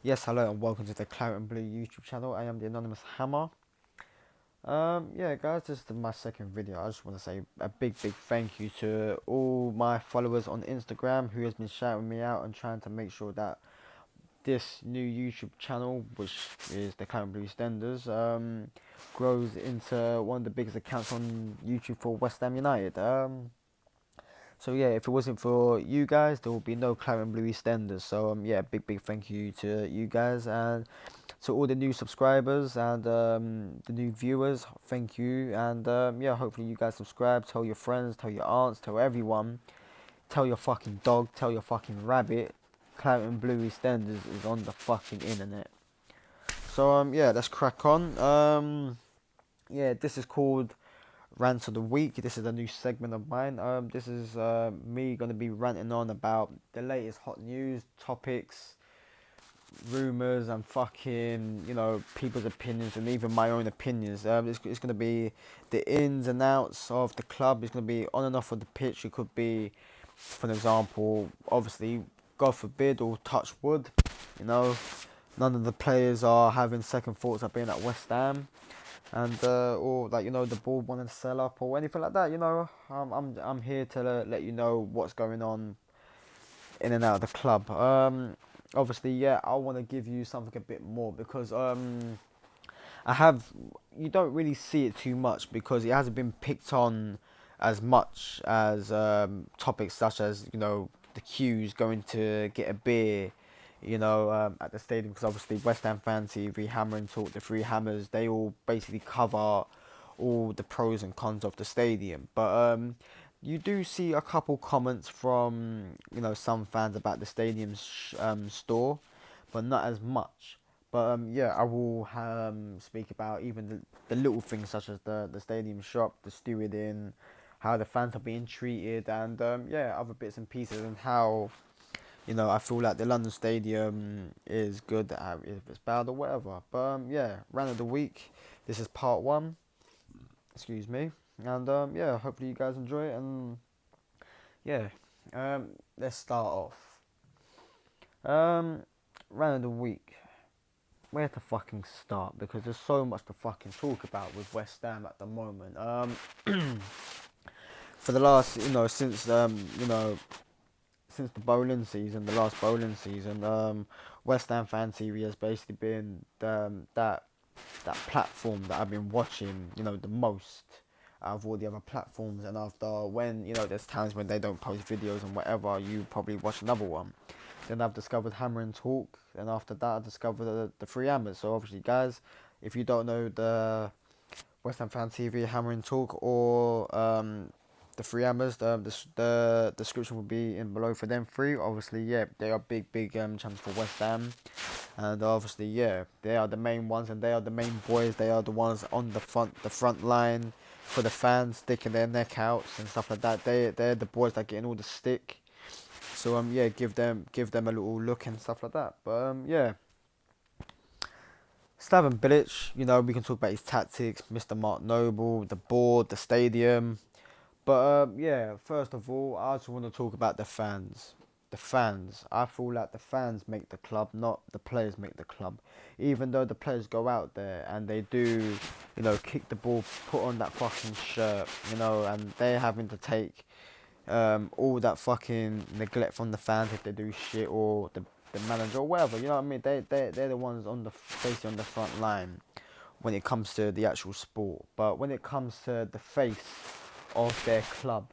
Yes, hello and welcome to the Claret and Blue YouTube channel. I am the Anonymous Hammer. Yeah, guys, this is my second video. I just want to say a big thank you to all my followers on Instagram who has been shouting me out and trying to make sure that this new YouTube channel, which is the Claret and Blue Stenders, grows into one of the biggest accounts on YouTube for West Ham United. So yeah, if it wasn't for you guys, there would be no Claret and Blue EastEnders. So yeah, big thank you to you guys and to all the new subscribers and the new viewers. Thank you, and yeah, hopefully you guys subscribe. Tell your friends, tell your aunts, tell everyone. Tell your fucking dog, tell your fucking rabbit. Claret and Blue EastEnders is on the fucking internet. So yeah, let's crack on. Yeah, this is called Rant of the Week. This is a new segment of mine. This is me gonna be ranting on about the latest hot news, topics, rumors, and fucking people's opinions and even my own opinions. It's gonna be the ins and outs of the club. It's gonna be on and off of the pitch. It could be, for example, obviously, God forbid or touch wood, you know, none of the players are having second thoughts of being at West Ham and or like the board wanting to sell up or anything like that. I'm here to let you know what's going on in and out of the club. Obviously, yeah, I want to give you something a bit more because I have you don't really see it too much because it hasn't been picked on as much as topics such as the queues going to get a beer at the stadium, because obviously West Ham Fan TV, Hammer and Talk, the three Hammers, they all basically cover all the pros and cons of the stadium. But you do see a couple comments from some fans about the stadium's store, but not as much. But yeah, I will speak about even the little things such as the stadium shop, the stewarding, how the fans are being treated, and yeah, other bits and pieces, and how I feel like the London Stadium is good, if it's bad or whatever. But yeah, rant of the week. This is part one. Excuse me. And yeah, hopefully you guys enjoy it. And yeah, let's start off. Um, Rant of the week. Where to fucking start? Because there's so much to fucking talk about with West Ham at the moment. For the last, since the bowling season, the last bowling season, West Ham Fan TV has basically been that platform that I've been watching, the most out of all the other platforms. And after when there's times when they don't post videos and whatever, you probably watch another one. Then I've discovered Hammer and Talk, and after that I discovered the Three Hammers. So obviously, guys, if you don't know the West Ham Fan TV, Hammer and Talk, or the Three Hammers, the description will be in below for them three. Obviously, yeah, they are big channels for West Ham, and obviously, yeah, they are the main ones, and they are the main boys. They are the ones on the front line for the fans, sticking their neck out and stuff like that. They're the boys that getting all the stick. So yeah, give them a little look and stuff like that. But yeah, Slaven Bilic, we can talk about his tactics, Mr. Mark Noble, the board, the stadium. But yeah, first of all, I just want to talk about the fans. The fans. I feel like the fans make the club, not the players make the club. Even though the players go out there and they do, kick the ball, put on that fucking shirt, and they're having to take all that fucking neglect from the fans if they do shit, or the manager or whatever. You know what I mean? They're the ones on the basically on the front line when it comes to the actual sport. But when it comes to the face of their club,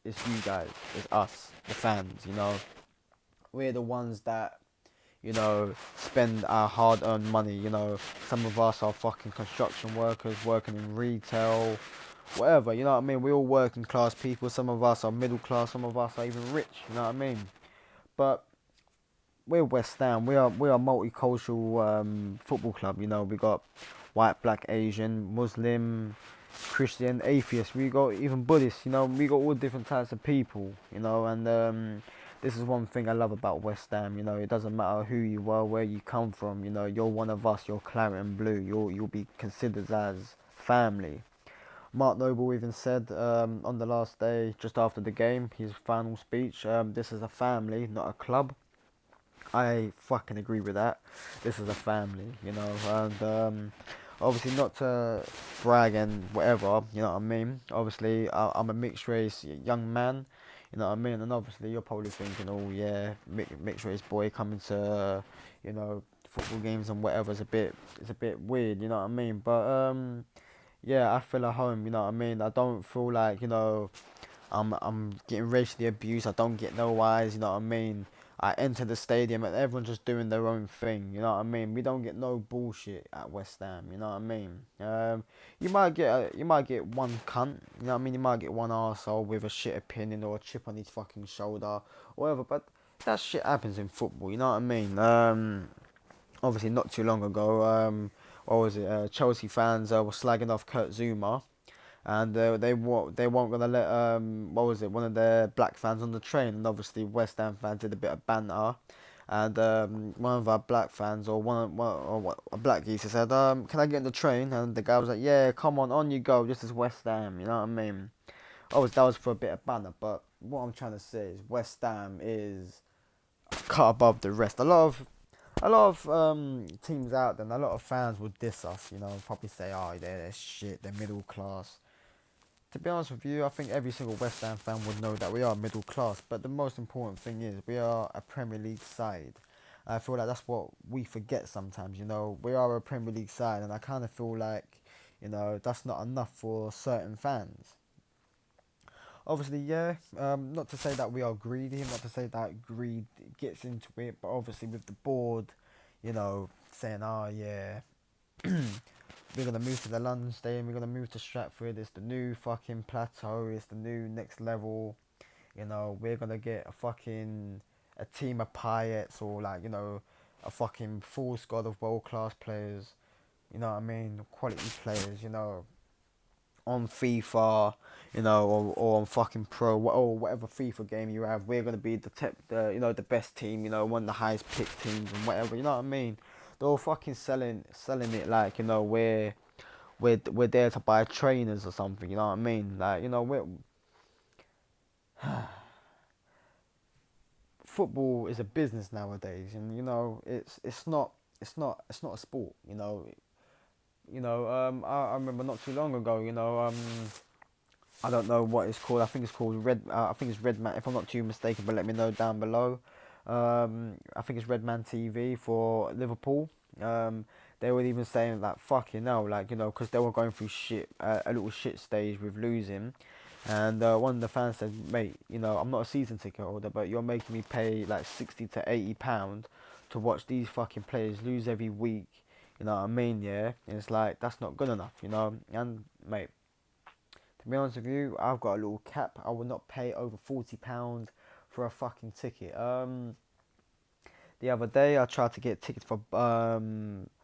it's you guys, it's us, the fans. We're the ones that spend our hard-earned money. Some of us are fucking construction workers working in retail, whatever. You know what I mean? We're all working class people. Some of us are middle class. Some of us are even rich. You know what I mean? But we're West Ham. We are multicultural football club. We got white, black, Asian, Muslim, Christian, atheist. We got even Buddhist. We got all different types of people. And this is one thing I love about West Ham. It doesn't matter who you are, where you come from. You're one of us. You're Claret and Blue. You'll be considered as family. Mark Noble even said on the last day, just after the game, his final speech, this is a family, not a club. I fucking agree with that. This is a family, and obviously not to brag and whatever, you know what I mean. Obviously, I'm a mixed race young man, you know what I mean. And obviously, you're probably thinking, oh yeah, mixed race boy coming to, football games and whatever is it's a bit weird, you know what I mean. But yeah, I feel at home, you know what I mean. I don't feel like I'm getting racially abused. I don't get no eyes, you know what I mean. I enter the stadium and everyone's just doing their own thing, you know what I mean. We don't get no bullshit at West Ham, you know what I mean. You might get one cunt, you know what I mean. You might get one arsehole with a shit opinion or a chip on his fucking shoulder, or whatever. But that shit happens in football, you know what I mean. Obviously not too long ago, what was it? Chelsea fans were slagging off Kurt Zuma, and they weren't gonna let what was it, one of their black fans on the train, and obviously West Ham fans did a bit of banter, and one of our black fans or a black geezer said, can I get on the train? And the guy was like, yeah, come on you go, this is West Ham, you know what I mean. That was for a bit of banter, but what I'm trying to say is West Ham is cut above the rest. A lot of teams out there, and a lot of fans would diss us, probably say, oh, they're shit, they're middle class. To be honest with you, I think every single West Ham fan would know that we are middle class, but the most important thing is we are a Premier League side. I feel like that's what we forget sometimes, we are a Premier League side, and I kind of feel like, that's not enough for certain fans. Obviously, yeah, not to say that we are greedy, not to say that greed gets into it, but obviously with the board, saying, oh yeah, we're gonna move to the London Stadium, we're gonna move to Stratford, it's the new fucking plateau, it's the new next level, we're gonna get a team of Pirates or like, a fucking full squad of world class players, you know what I mean, quality players, on FIFA, or on fucking Pro or whatever FIFA game you have, we're gonna be the best team, one of the highest picked teams and whatever, you know what I mean. They're all fucking selling it like we're there to buy trainers or something, you know what I mean? Like we're football is a business nowadays, and it's not a sport, I remember not too long ago, I don't know what it's called. I think it's called Red. I think it's Redman. If I'm not too mistaken, but let me know down below. I think it's Redman TV for Liverpool. They were even saying like fucking hell, like because they were going through a little shit stage with losing, and one of the fans said, "Mate, I'm not a season ticket holder, but you're making me pay like £60 to £80 to watch these fucking players lose every week." You know what I mean? Yeah, and it's like that's not good enough, And mate, to be honest with you, I've got a little cap. I will not pay over £40 for a fucking ticket. The other day I tried to get tickets for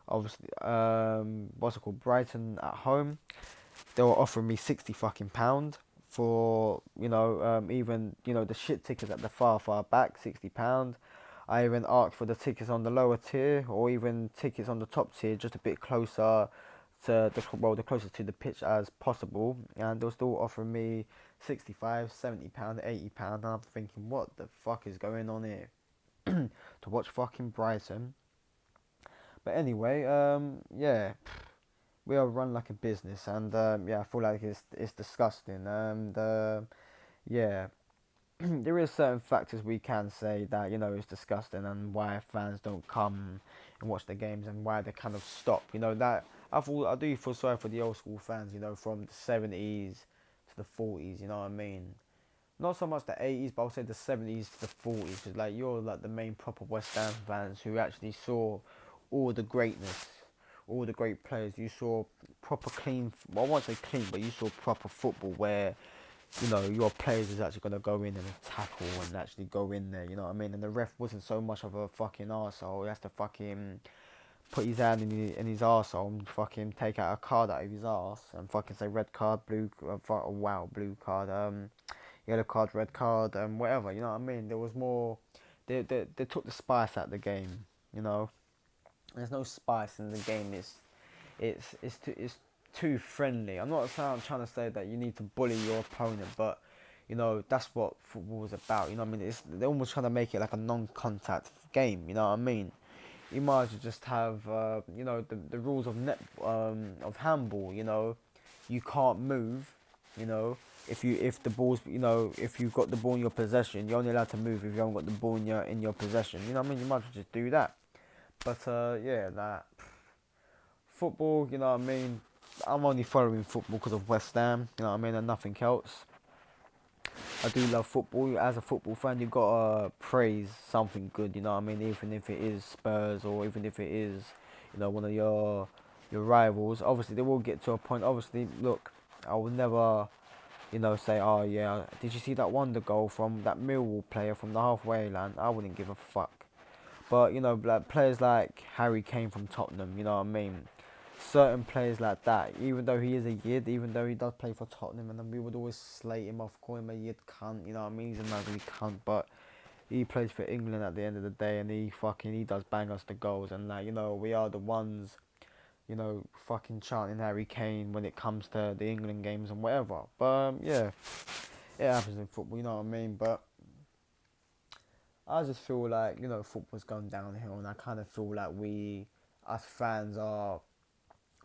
obviously what's it called, Brighton at home. They were offering me £60 for even the shit tickets at the far back, £60. I even asked for the tickets on the lower tier or even tickets on the top tier, just a bit closer to the closest to the pitch as possible, and they were still offering me £65, £70, £80, and I'm thinking, what the fuck is going on here? To watch fucking Brighton. But anyway, yeah, we are run like a business, and yeah, I feel like it's disgusting, and yeah, there is certain factors we can say that it's disgusting and why fans don't come and watch the games and why they kind of stop. That I do feel sorry for the old school fans. From the '70s to the '40s. You know what I mean? Not so much the '80s, but I'll say the '70s to the '40s. Because like you're like the main proper West Ham fans who actually saw all the greatness, all the great players. You saw proper clean. Well, I won't say clean, but you saw proper football where your players is actually going to go in and tackle and actually go in there, you know what I mean? And the ref wasn't so much of a fucking arsehole. He has to fucking put his hand in his arsehole and fucking take out a card out of his arse and fucking say red card, blue card, yellow card, red card, whatever, you know what I mean? There was more, they took the spice out of the game, There's no spice in the game. It's too friendly. I'm not saying I'm trying to say that you need to bully your opponent, but You know, that's what football is about. You know what I mean? They're almost trying to make it like a non-contact game. You know what I mean? You might as well just have, you know, the rules of of handball. You know, you can't move. You know, if the ball's, you know, if you've got the ball in your possession, you're only allowed to move if you haven't got the ball in your possession. You know what I mean? You might as well just do that. But yeah, that football. You know what I mean? I'm only following football because of West Ham. You know what I mean? And nothing else. I do love football. As a football fan, you've got to praise something good. You know what I mean? Even if it is Spurs or even if it is, you know, one of your rivals. Obviously, they will get to a point. Obviously, look, I will never, you know, say, oh yeah, did you see that wonder goal from that Millwall player from the halfway line? I wouldn't give a fuck. But you know, like players like Harry Kane from Tottenham. You know what I mean? Certain players like that, even though he is a yid, even though he does play for Tottenham, and then we would always slate him off, call him a yid cunt, you know what I mean? He's an ugly cunt, but he plays for England at the end of the day, and he does bang us the goals, and like, you know, we are the ones, you know, fucking chanting Harry Kane when it comes to the England games and whatever. But yeah, it happens in football, you know what I mean? But I just feel like, you know, football's going downhill, and I kind of feel like us fans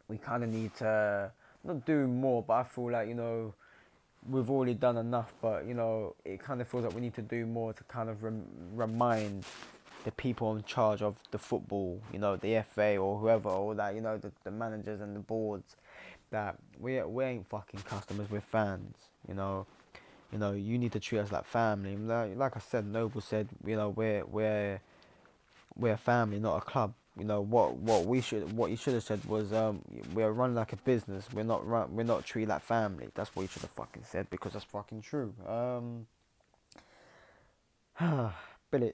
we kind of need to not do more, but I feel like, you know, we've already done enough, but you know, it kind of feels like we need to do more to kind of remind the people in charge of the football, you know, the FA or whoever, or that, you know, the managers and the boards, that we ain't fucking customers, we're fans, you know. You know, you need to treat us like family. Like I said, Noble said, you know, we're a family, not a club. You know what you should have said was we're run like a business. We're not treated like family. That's what you should have fucking said, because that's fucking true. Bilic.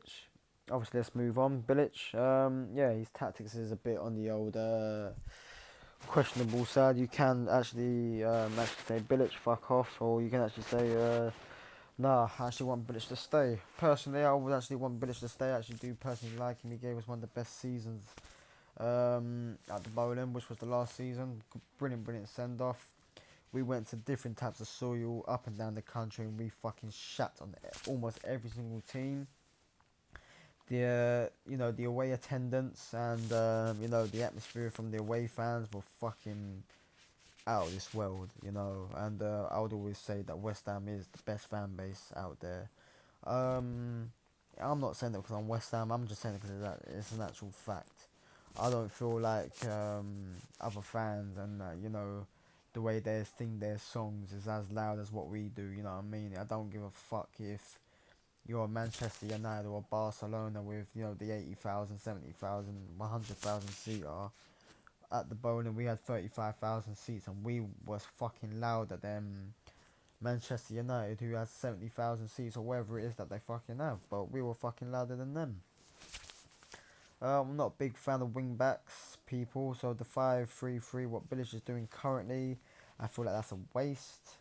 Obviously, let's move on. Bilic. Yeah, his tactics is a bit on the old questionable side. You can actually say Bilic fuck off, or you can actually say nah, I actually want Bilic to stay. Personally, I would actually want Bilic to stay. I actually do personally like him. He gave us one of the best seasons at the Bowling, which was the last season. Brilliant send off. We went to different types of soil up and down the country, and we fucking shat on almost every single team. The you know, the away attendance and you know, the atmosphere from the away fans were fucking out of this world, you know. And I would always say that West Ham is the best fan base out there. Um, I'm not saying that because I'm West Ham. I'm just saying it because it's an actual fact. I don't feel like other fans and you know, the way they sing their songs is as loud as what we do. You know what I mean? I don't give a fuck if you're Manchester United or Barcelona with, you know, the 80,000, 70,000, 100,000 seater. At the Bowling, we had 35,000 seats, and we was fucking louder than Manchester United, who has 70,000 seats or whatever it is that they fucking have. But we were fucking louder than them. I'm not a big fan of wing backs, people. So the 5-3-3, what Bilic is doing currently, I feel like that's a waste.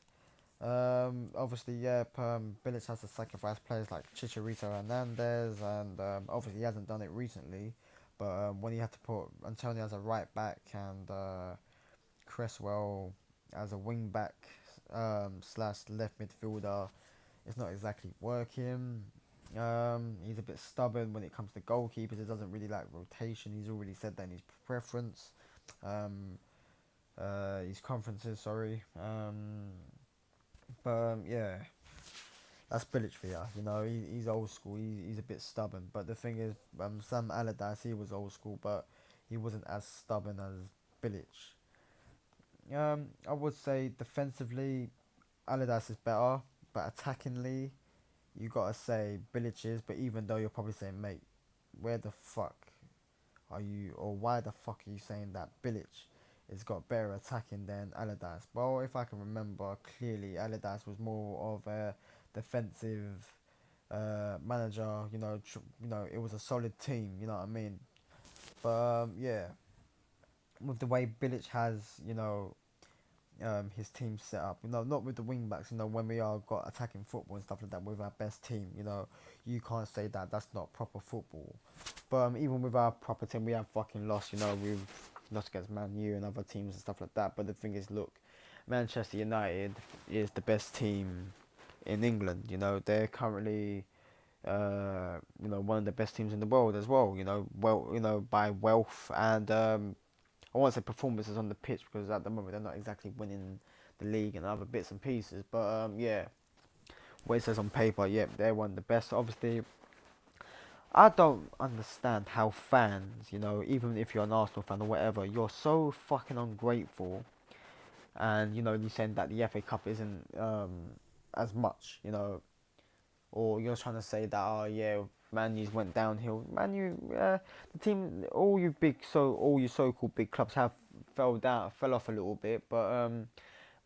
Obviously, yeah, Bilic has to sacrifice players like Chicharito Hernandez, and obviously he hasn't done it recently. But when he had to put Antonio as a right back and Cresswell as a wing back slash left midfielder, it's not exactly working. He's a bit stubborn when it comes to goalkeepers. He doesn't really like rotation. He's already said that in his preference. His conferences, sorry. But yeah, that's Bilic for you. You know, he's old school. He's a bit stubborn. But the thing is, Sam Allardyce, he was old school, but he wasn't as stubborn as Bilic. I would say defensively, Allardyce is better, but attackingly, you gotta say Bilic is. But even though you're probably saying, mate, where the fuck are you, or why the fuck are you saying that Bilic has got better attacking than Allardyce? Well, if I can remember clearly, Allardyce was more of a defensive manager. You know, it was a solid team. You know what I mean? But yeah, with the way Bilic has, you know, his team set up. You know, not with the wing backs. You know, when we are got attacking football and stuff like that with our best team. You know, you can't say that that's not proper football. But even with our proper team, we have fucking lost. You know, we've lost against Man U and other teams and stuff like that. But the thing is, look, Manchester United is the best team in England. You know, they're currently one of the best teams in the world as well. By wealth and I won't say performances on the pitch because at the moment they're not exactly winning the league and other bits and pieces. But yeah, what it says on paper, yep, they're one of the best. Obviously, I don't understand how fans, even if you're an Arsenal fan or whatever, you're so fucking ungrateful. And you're saying that the FA Cup isn't as much, or you're trying to say that, oh yeah, Man U's went downhill. Man U, the team, all you so-called big clubs have fell off a little bit, but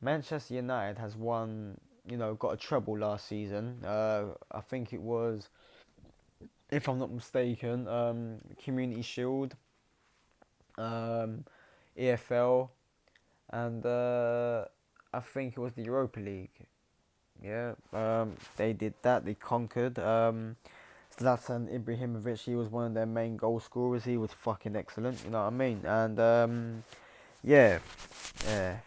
Manchester United has won, got a treble last season. I think it was, if I'm not mistaken, Community Shield, um, EFL, and I think it was the Europa League. Yeah, they did that. They conquered. Zlatan Ibrahimovic, he was one of their main goal scorers. He was fucking excellent. You know what I mean? And yeah,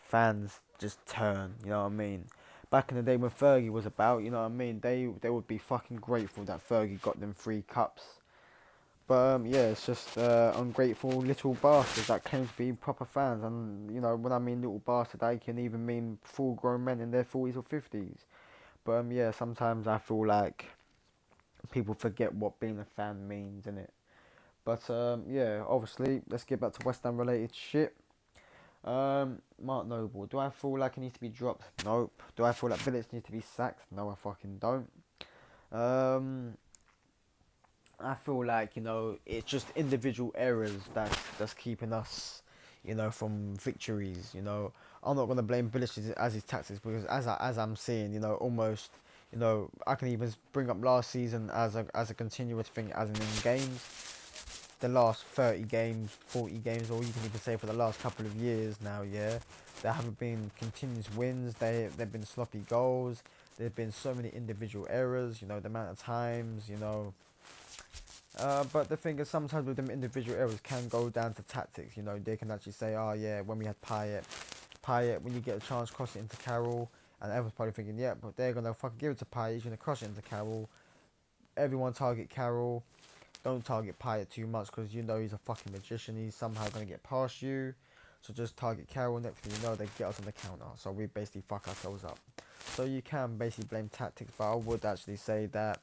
fans just turn. You know what I mean? Back in the day when Fergie was about, you know what I mean? They would be fucking grateful that Fergie got them 3 cups. But yeah, it's just ungrateful little bastards that claim to be proper fans. And when I mean little bastard, I can even mean full-grown men in their 40s or 50s. But yeah, sometimes I feel like people forget what being a fan means, innit? But yeah, obviously, let's get back to West Ham related shit. Mark Noble, do I feel like he needs to be dropped? Nope. Do I feel like Bilic needs to be sacked? No, I fucking don't. Um, I feel like it's just individual errors that's keeping us, from victories. I'm not gonna blame Bilic as his tactics because as I'm seeing, almost, I can even bring up last season as a continuous thing as in games. The last 30 games, 40 games, or you can even say for the last couple of years now, yeah, there haven't been continuous wins. There've been sloppy goals. There've been so many individual errors. The amount of times, but the thing is, sometimes with them individual errors can go down to tactics. They can actually say, oh yeah, when we had Payet, when you get a chance, cross it into Carroll, and everyone's probably thinking, yeah, but they're gonna fucking give it to Payet. He's gonna cross it into Carroll. Everyone target Carroll. Don't target Payet too much because he's a fucking magician. He's somehow gonna get past you. So just target Carroll. Next thing you know, they get us on the counter. So we basically fuck ourselves up. So you can basically blame tactics, but I would actually say that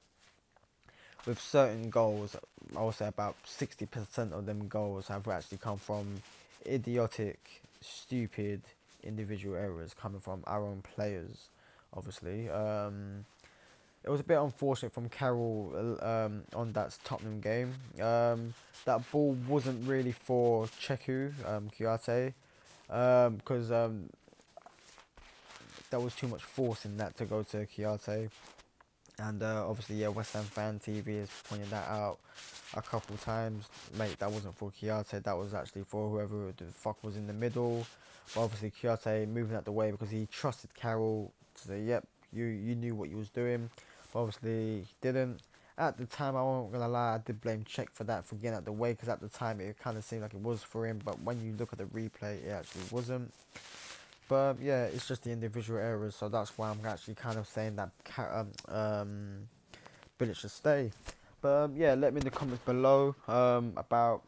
with certain goals, I would say about 60% of them goals have actually come from idiotic, stupid individual errors coming from our own players, obviously. It was a bit unfortunate from Carroll on that Tottenham game. That ball wasn't really for Cheku, Kouyaté, because there was too much force in that to go to Kouyaté. And obviously, yeah, West Ham Fan TV has pointed that out a couple times. Mate, that wasn't for Kouyaté, that was actually for whoever the fuck was in the middle. But obviously, Kouyaté moving out the way because he trusted Carroll to say, yep, you knew what you was doing. But obviously, he didn't. At the time, I won't gonna lie, I did blame Czech for that, for getting out the way, because at the time it kind of seemed like it was for him. But when you look at the replay, it actually wasn't. But yeah, it's just the individual errors, so that's why I'm actually kind of saying that Bilic should stay. But yeah, let me in the comments below about,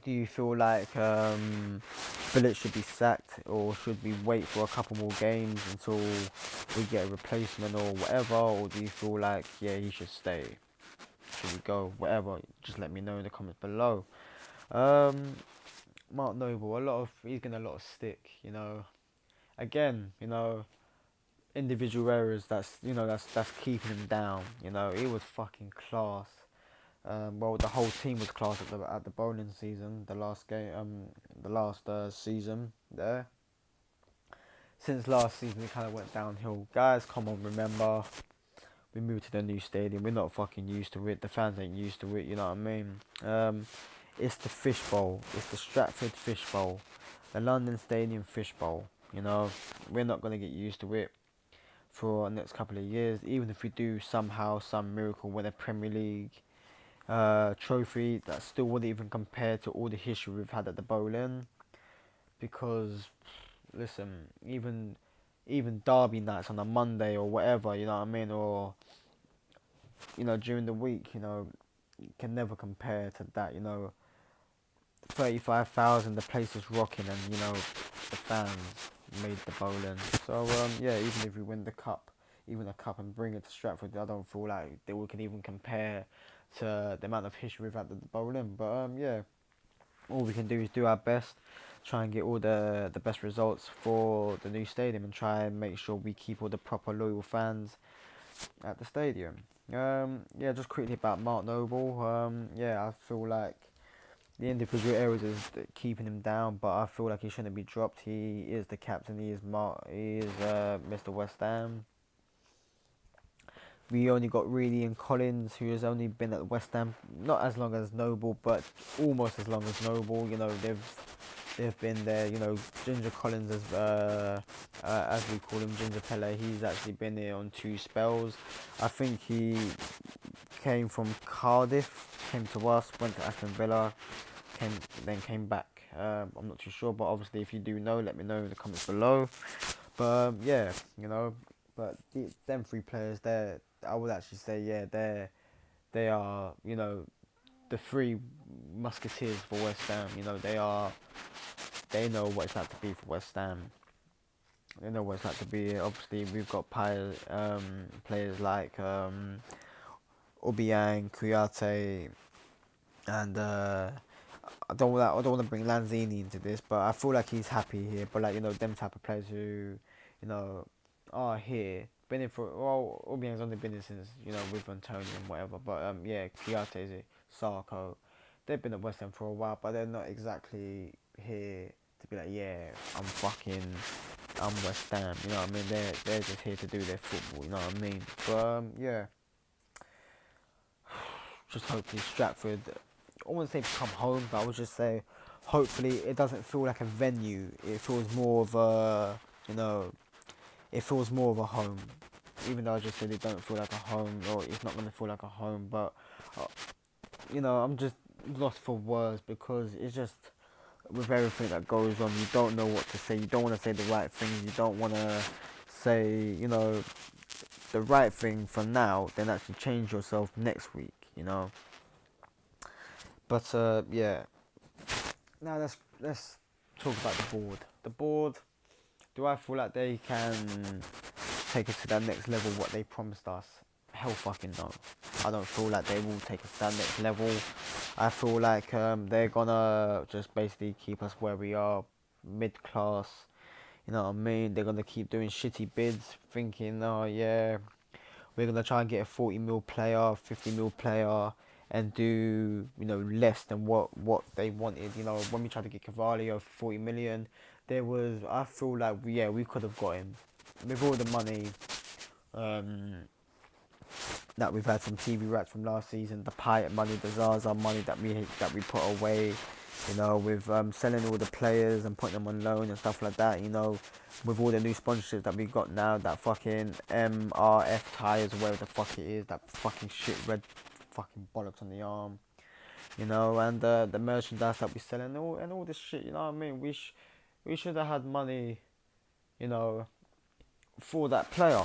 do you feel like Bilic should be sacked, or should we wait for a couple more games until we get a replacement or whatever, or do you feel like, yeah, he should stay? Should we go? Whatever, just let me know in the comments below. Mark Noble, he's getting a lot of stick, Again, individual errors that's keeping him down. He was fucking class. Well, the whole team was class at the bowling season, the last game, the last season there. Since last season, it kind of went downhill. Guys, come on, remember, we moved to the new stadium. We're not fucking used to it. The fans ain't used to it. You know what I mean? It's the fishbowl. It's the Stratford fishbowl, the London Stadium fishbowl. We're not gonna get used to it for the next couple of years. Even if we do somehow, some miracle, win a Premier League trophy, that still wouldn't even compare to all the history we've had at the bowling. Because, listen, even even derby nights on a Monday or whatever, you know what I mean, or during the week, can never compare to that. 35,000, the place was rocking, and the fans made the bowling. So yeah, even if we win the cup, even a cup, and bring it to Stratford, I don't feel like we can even compare to the amount of history we've had at the bowling. But yeah, all we can do is do our best, try and get all the best results for the new stadium, and try and make sure we keep all the proper loyal fans at the stadium. Yeah, just quickly about Mark Noble. Yeah, I feel like the individual errors is keeping him down, but I feel like he shouldn't be dropped. He is the captain. He is Mr. West Ham. We only got Reedy and Collins, who has only been at West Ham not as long as Noble, but almost as long as Noble. They've been there. Ginger Collins, as we call him, Ginger Pele. He's actually been there on 2 spells. I think he came from Cardiff, came to us, went to Aston Villa, came back. I'm not too sure, but obviously if you do know, let me know in the comments below. But yeah, but them 3 players there, I would actually say, yeah, they are the 3 musketeers for West Ham. They know what it's like to be for West Ham. They know what it's like to be. Obviously, we've got players like Obiang, Kouyaté, and I don't want to bring Lanzini into this, but I feel like he's happy here. But them type of players who are here, been in for, well, Obiang's only been in since with Antonio and whatever. But yeah, Kouyaté, Sarko, they've been at West Ham for a while, but they're not exactly here to be like, yeah, I'm West Ham. You know what I mean? They're just here to do their football. You know what I mean? But yeah, just hopefully Stratford, I wouldn't say become home, but I would just say hopefully it doesn't feel like a venue. It feels more of a, it feels more of a home. Even though I just said it don't feel like a home, or it's not going to feel like a home, but I'm just lost for words, because it's just, with everything that goes on, you don't know what to say. You don't want to say the right thing. You don't want to say, the right thing for now, then actually change yourself next week, But yeah. Now let's talk about the board. The board. Do I feel like they can take us to that next level? What they promised us? Hell fucking no. I don't feel like they will take us to that next level. I feel like they're gonna just basically keep us where we are, mid class. You know what I mean? They're gonna keep doing shitty bids, thinking, oh yeah, we're gonna try and get a 40 mil player, 50 mil player, and do less than what they wanted. When we tried to get Carvalho for 40 million, I feel like we could have got him with all the money that we've had from TV rats from last season, the Payet money, the Zaza money that we put away. With selling all the players and putting them on loan and stuff like that. With all the new sponsorships that we got now, that fucking MRF tires, or whatever the fuck it is, that fucking shit red fucking bollocks on the arm. And the merchandise that we sell, and all this shit. You know what I mean? We should have had money, for that player.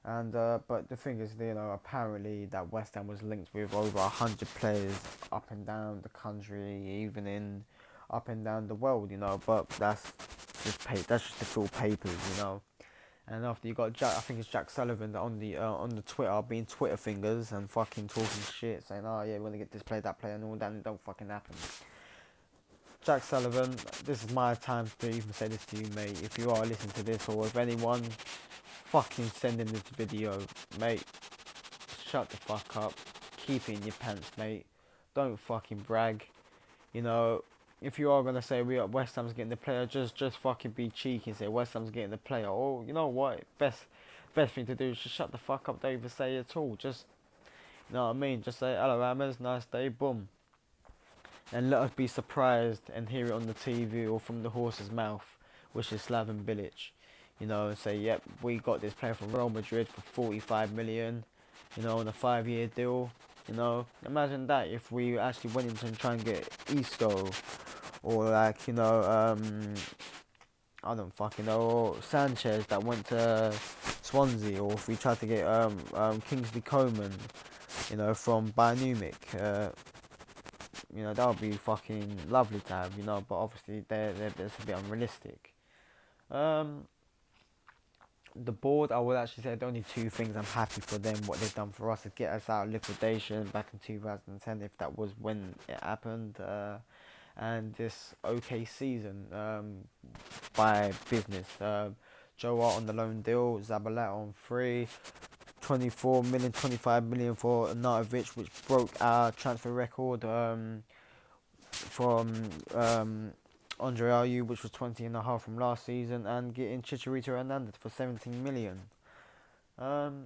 And but the thing is, apparently that West Ham was linked with over 100 players up and down the country, even up and down the world. But that's just to fill papers. And after you got Jack, I think it's Jack Sullivan on the Twitter, being Twitter fingers and fucking talking shit, saying, oh yeah, we're gonna get this player, that player, and all that, and it don't fucking happen. Jack Sullivan, this is my time to even say this to you, mate. If you are listening to this, or if anyone fucking sending this video, mate, shut the fuck up. Keep it in your pants, mate. Don't fucking brag. If you are gonna say West Ham's getting the player, just fucking be cheeky and say West Ham's getting the player. Or you know what? Best thing to do is just shut the fuck up. Don't even say it at all. Just what I mean. Just say hello, Hammers. Nice day. Boom. And let us be surprised and hear it on the TV or from the horse's mouth, which is Slaven Bilic. And say, yep, we got this player from Real Madrid for 45 million, on a 5-year deal. Imagine that if we actually went into and try and get Isco, or I don't fucking know, or Sanchez that went to Swansea, or if we tried to get Kingsley Coman, you know, from Bayern Munich, you know, that would be fucking lovely to have, you know, but obviously that's a bit unrealistic. Um, the board, I would actually say the only two things I'm happy for them, what they've done for us, is get us out of liquidation back in 2010, if that was when it happened, and this okay season by business. Joe Hart on the loan deal, Zabaleta on free, 24 million, 25 million for Arnautovic, which broke our transfer record from Andre Ayew, which was 20 and a half from last season, and getting Chicharito Hernandez for 17 million. Um,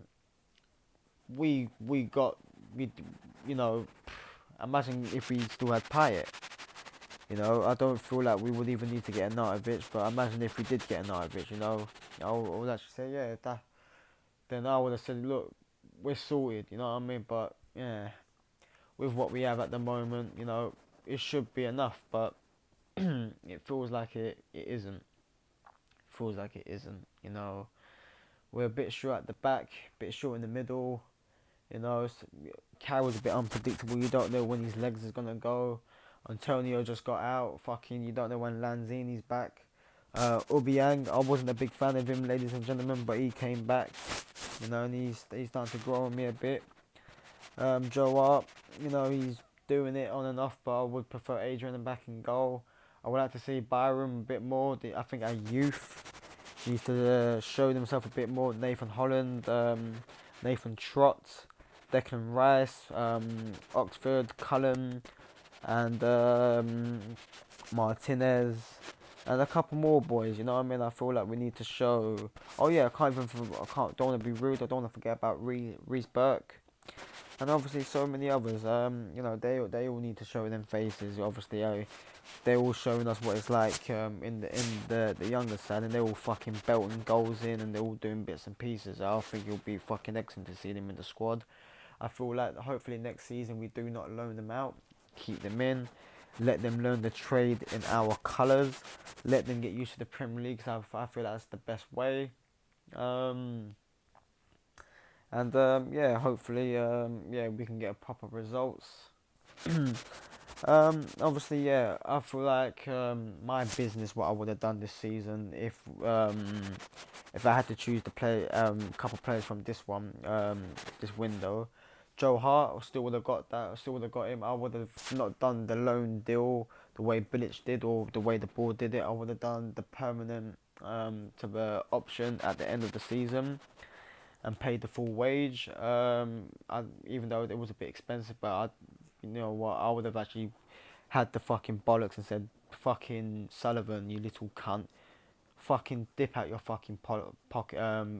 we got we you know, imagine if we still had Payet. You know, I don't feel like we would even need to get a Arnautovic, but imagine if we did get a Arnautovic, you know, I would actually say, yeah, that, then I would have said, look, we're sorted, you know what I mean? But yeah, with what we have at the moment, you know, it should be enough, but it feels like it isn't. Feels like it isn't, you know. We're a bit short at the back, a bit short in the middle, you know. Carroll's a bit unpredictable. You don't know when his legs is gonna go. Antonio just got out. Fucking, you don't know when Lanzini's back. Obiang, I wasn't a big fan of him, ladies and gentlemen, but he came back. You know, and he's starting to grow on me a bit. Joe Hart, you know, he's doing it on and off, but I would prefer Adrian back in goal. I would like to see Byram a bit more. I think our youth needs to show themselves a bit more. Nathan Holland, Nathan Trott, Declan Rice, Oxford, Cullen, and Martinez, and a couple more boys. You know what I mean? I feel like we need to show. Oh yeah, don't want to be rude. I don't want to forget about Reece Burke, and obviously so many others. You know, they all need to show them faces. Obviously, they're all showing us what it's like in the younger side, and they're all fucking belting goals in, and they're all doing bits and pieces. I think it'll be fucking excellent to see them in the squad. I feel like hopefully next season we do not loan them out, keep them in, let them learn the trade in our colours, let them get used to the Premier League. Cause I feel that's the best way. Um, and yeah, hopefully yeah, we can get proper results. Obviously, yeah, I feel like my business, what I would have done this season, if I had to choose to play couple players from this window, Joe Hart, I still would have got that. I still would have got him. I would have not done the loan deal the way Bilic did, or the way the board did it. I would have done the permanent to the option at the end of the season and paid the full wage. Even though it was a bit expensive, but you know what, I would have actually had the fucking bollocks and said, "Fucking Sullivan, you little cunt, fucking dip out your fucking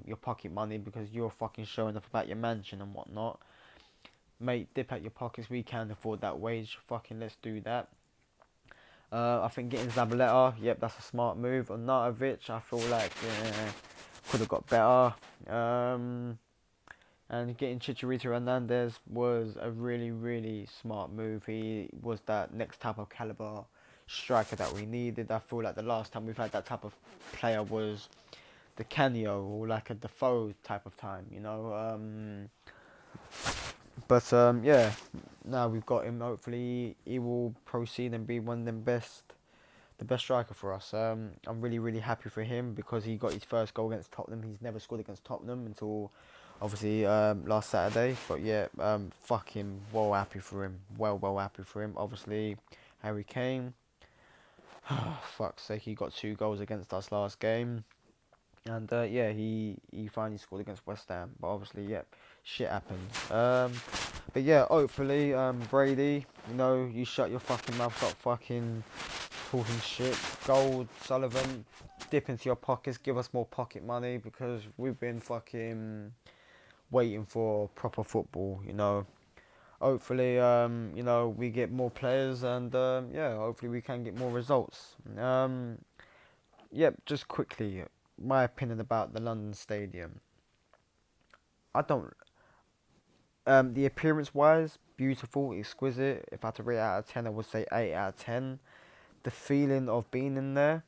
your pocket money because you're fucking showing off about your mansion and whatnot. Mate, dip out your pockets. We can't afford that wage. Fucking let's do that." I think getting Zabaleta, yep, that's a smart move. On Arnautovic, I feel like could have got better. And getting Chicharito Hernandez was a really, really smart move. He was that next type of caliber striker that we needed. I feel like the last time we've had that type of player was the Canio, or like a Defoe type of time, you know. But yeah, now we've got him. Hopefully, he will proceed and be one of the best striker for us. I'm really, really happy for him because he got his first goal against Tottenham. He's never scored against Tottenham until obviously last Saturday. But yeah, fucking well happy for him. Well happy for him. Obviously, Harry Kane. Fuck's sake, he got 2 goals against us last game. And yeah, he finally scored against West Ham. But obviously, yeah, shit happened. But yeah, hopefully, Brady, you know, you shut your fucking mouth, stop fucking talking shit. Gold, Sullivan, dip into your pockets, give us more pocket money because we've been fucking waiting for proper football, you know. Hopefully, you know, we get more players and yeah, hopefully we can get more results. Yep, just quickly, my opinion about the London Stadium. I don't. The appearance wise, beautiful, exquisite. If I had to rate it out of 10, I would say 8 out of 10. The feeling of being in there,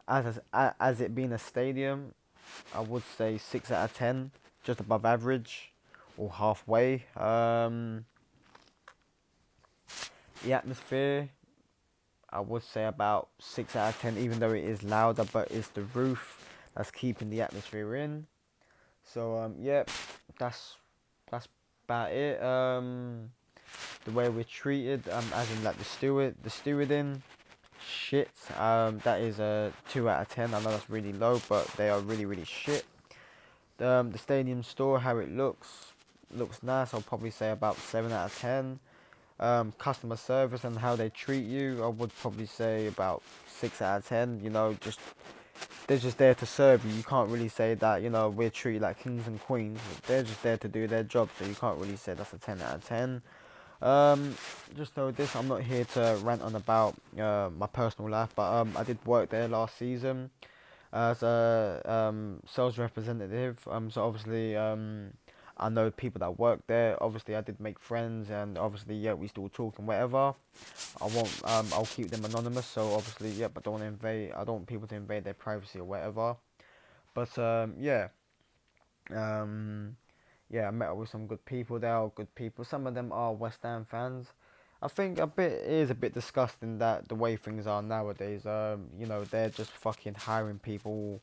as it being a stadium, I would say 6 out of 10, just above average, or halfway. The atmosphere, I would say about 6 out of 10, even though it is louder, but it's the roof that's keeping the atmosphere in. So yeah, that's that's about it. The way we're treated, as in like the stewarding, shit. That is a 2 out of 10. I know that's really low, but they are really really shit. The stadium store, how it looks nice. I'll probably say about 7 out of 10. Customer service and how they treat you, I would probably say about 6 out of 10. Just they're just there to serve you. You can't really say that we're treated like kings and queens. They're just there to do their job, so you can't really say that's a 10 out of 10. Just know this: I'm not here to rant on about my personal life, but I did work there last season as a sales representative. So obviously I know people that work there. Obviously I did make friends, and obviously yeah, we still talk and whatever. I won't I'll keep them anonymous. So obviously yeah, but I don't want people to invade their privacy or whatever. But um yeah, I met up with some good people. They are good people. Some of them are West Ham fans. I think it is a bit disgusting that the way things are nowadays. They're just fucking hiring people,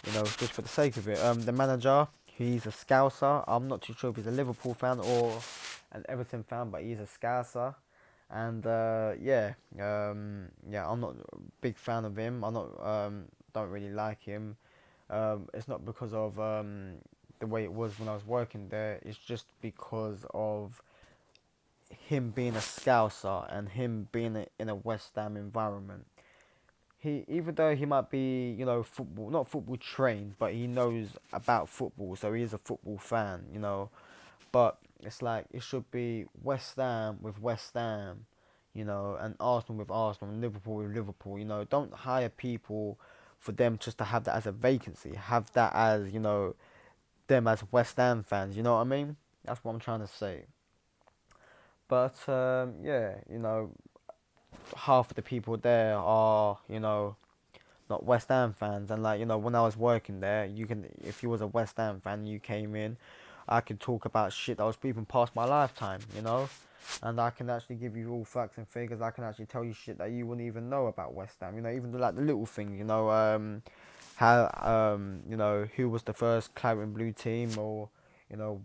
just for the sake of it. The manager, he's a Scouser. I'm not too sure if he's a Liverpool fan or an Everton fan, but he's a Scouser. And yeah, I'm not a big fan of him. I'm not don't really like him. It's not because of the way it was when I was working there. It's just because of him being a Scouser and him being in a West Ham environment. Even though he might be, football, not football trained, but he knows about football, so he is a football fan, But it's like it should be West Ham with West Ham, and Arsenal with Arsenal, and Liverpool with Liverpool. Don't hire people for them just to have that as a vacancy. Have that as, them as West Ham fans. You know what I mean? That's what I'm trying to say. But yeah, half of the people there are, not West Ham fans. And like, when I was working there, if you was a West Ham fan, you came in, I could talk about shit that was even past my lifetime, and I can actually give you all facts and figures. I can actually tell you shit that you wouldn't even know about West Ham, even like the little things, how, who was the first claret and blue team, or,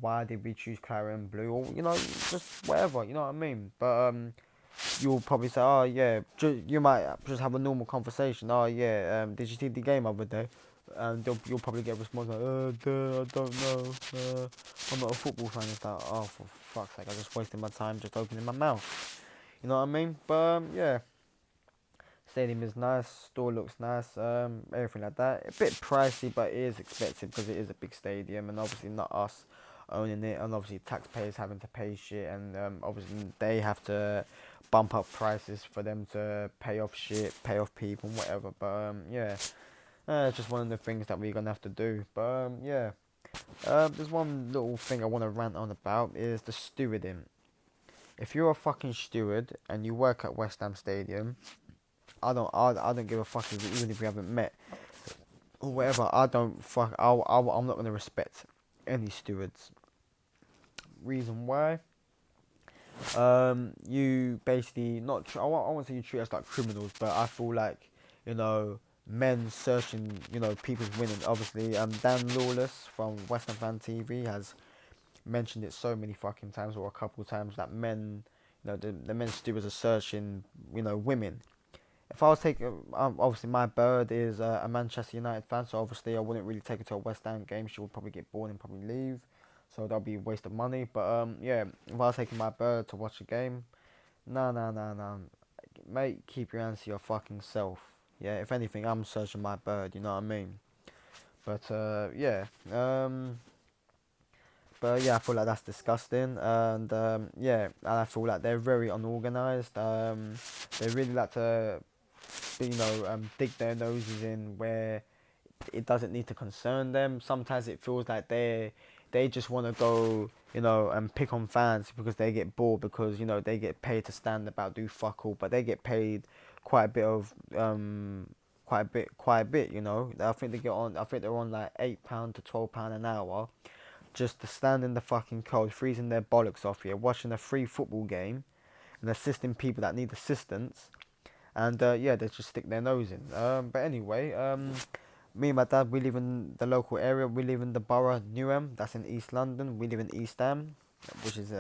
why did we choose claret and blue, or, just whatever, you know what I mean? But, you'll probably say, oh yeah, you might just have a normal conversation. Oh yeah, did you see the game other day? And you'll probably get a response like, duh, I don't know. I'm not a football fan. It's like, oh, for fuck's sake, I just wasted my time just opening my mouth. You know what I mean? But yeah, stadium is nice, store looks nice, everything like that. A bit pricey, but it is expected because it is a big stadium, and obviously not us owning it, and obviously taxpayers having to pay shit, and obviously they have to bump up prices for them to pay off shit, pay off people, and whatever. But yeah, it's just one of the things that we're gonna have to do. But yeah, there's one little thing I want to rant on about is the stewarding. If you're a fucking steward and you work at West Ham Stadium, I don't give a fuck even if we haven't met or whatever. I'm not gonna respect any stewards. Reason why? You basically not. I won't say you treat us like criminals, but I feel like, men searching, people's winnings. Obviously, Dan Lawless from Western Fan TV has mentioned it so many fucking times, or a couple of times, that men, the men stewards are searching, women. If I was taking, obviously my bird is a Manchester United fan, so obviously I wouldn't really take her to a West Ham game. She would probably get bored and probably leave, so that'll be a waste of money. But yeah, if I was taking my bird to watch a game, no, mate, keep your hands to your fucking self. Yeah, if anything, I'm searching my bird. You know what I mean? But yeah, but yeah, I feel like that's disgusting, and yeah, and I feel like they're very unorganized. They really like to, dig their noses in where it doesn't need to concern them. Sometimes it feels like they just want to go, and pick on fans because they get bored, because they get paid to stand about do fuck all, but they get paid quite a bit of quite a bit. You know, I think they get on. I think they're on like £8 to £12 an hour, just to stand in the fucking cold, freezing their bollocks off here, watching a free football game, and assisting people that need assistance. And yeah, they just stick their nose in. But anyway, me and my dad, we live in the local area. We live in the borough of Newham. That's in East London. We live in East Ham, which is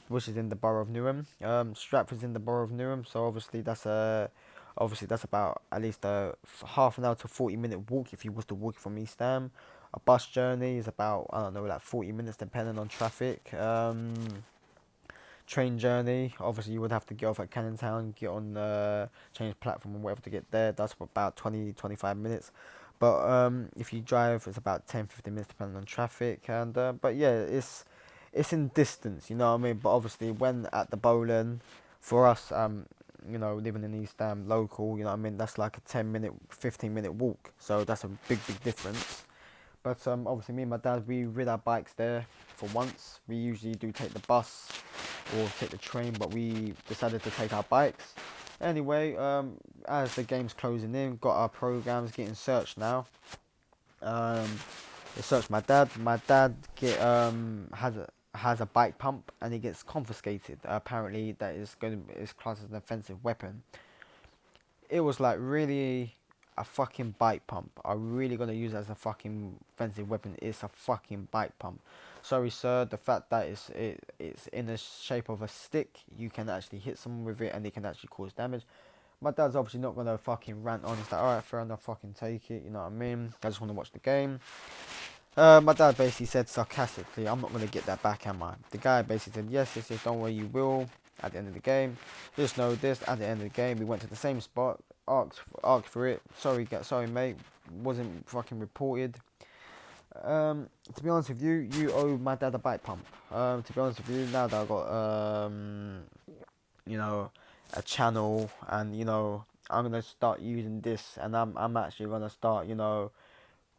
which is in the borough of Newham. Stratford's in the borough of Newham, so obviously that's about at least a half an hour to 40-minute walk if you was to walk from East Ham. A bus journey is about, I don't know, like 40 minutes depending on traffic. Train journey, obviously you would have to get off at Cannon Town, get on change platform or whatever to get there. That's about 20-25 minutes. But if you drive, it's about 10-15 minutes depending on traffic. And but yeah, it's in distance, you know what I mean. But obviously, when at the bowling, for us, you know, living in East Ham, local, you know what I mean, that's like a 10-minute, 15-minute walk. So that's a big difference. But obviously, me and my dad, we rid our bikes there for once. We usually do take the bus or take the train, but we decided to take our bikes. Anyway, as the game's closing in, got our programs getting searched now. They searched my dad. My dad has a bike pump, and he gets confiscated. Apparently, that is classed as an offensive weapon. It was like, really, a fucking bike pump? Are we really gonna use it as a fucking offensive weapon? It's a fucking bike pump. Sorry, sir. The fact that it's in the shape of a stick, you can actually hit someone with it, and it can actually cause damage. My dad's obviously not gonna fucking rant on. He's like, alright, fair enough, fucking take it. You know what I mean? I just want to watch the game. My dad basically said sarcastically, I'm not gonna get that back, am I? The guy basically said, yes, don't worry, you will. At the end of the game, just know this. At the end of the game, we went to the same spot, asked for it. Sorry, mate, wasn't fucking reported. To be honest with you, you owe my dad a bike pump. To be honest with you, now that I got you know, a channel, and you know, I'm gonna start using this, and I'm actually gonna start, you know,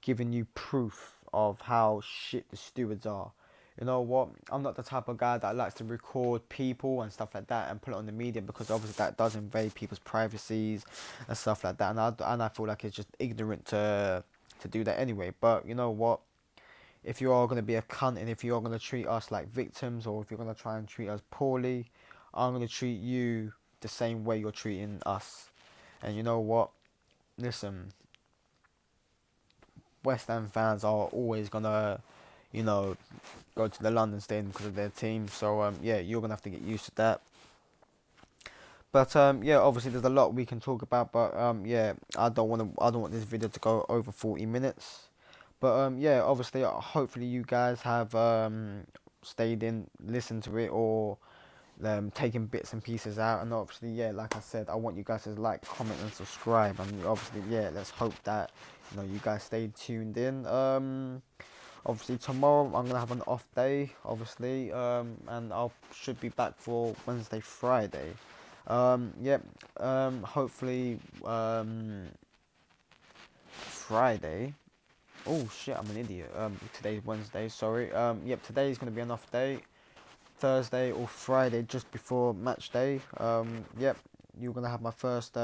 giving you proof of how shit the stewards are. You know what? I'm not the type of guy that likes to record people and stuff like that and put it on the media, because obviously that does invade people's privacies and stuff like that. And I feel like it's just ignorant to do that anyway. But you know what? If you are going to be a cunt, and if you are going to treat us like victims, or if you're going to try and treat us poorly, I'm going to treat you the same way you're treating us. And you know what? Listen, West Ham fans are always gonna, you know, go to the London Stadium because of their team. So yeah, you're gonna have to get used to that. But yeah, obviously there's a lot we can talk about. But yeah, I don't want this video to go over 40 minutes. But yeah, obviously, hopefully you guys have stayed in, listened to it, or taking bits and pieces out. And obviously, yeah, like I said, I want you guys to like, comment, and subscribe. And obviously, yeah, let's hope that, you know, you guys stay tuned in. Obviously tomorrow I'm gonna have an off day, obviously, and I should be back for Wednesday, Friday. Yep. Hopefully Friday. Oh shit, I'm an idiot. Today's Wednesday. Sorry. Yep. Today's gonna be an off day. Thursday or Friday, just before match day. Yep, you're gonna have my first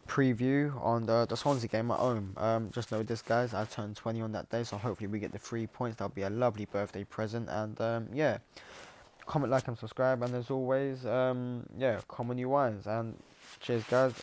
preview on the Swansea game at home. Just know this, guys, I turned 20 on that day, so hopefully we get the 3 points. That'll be a lovely birthday present. And yeah, comment, like, and subscribe. And as always, yeah, comment your wines. And cheers, guys.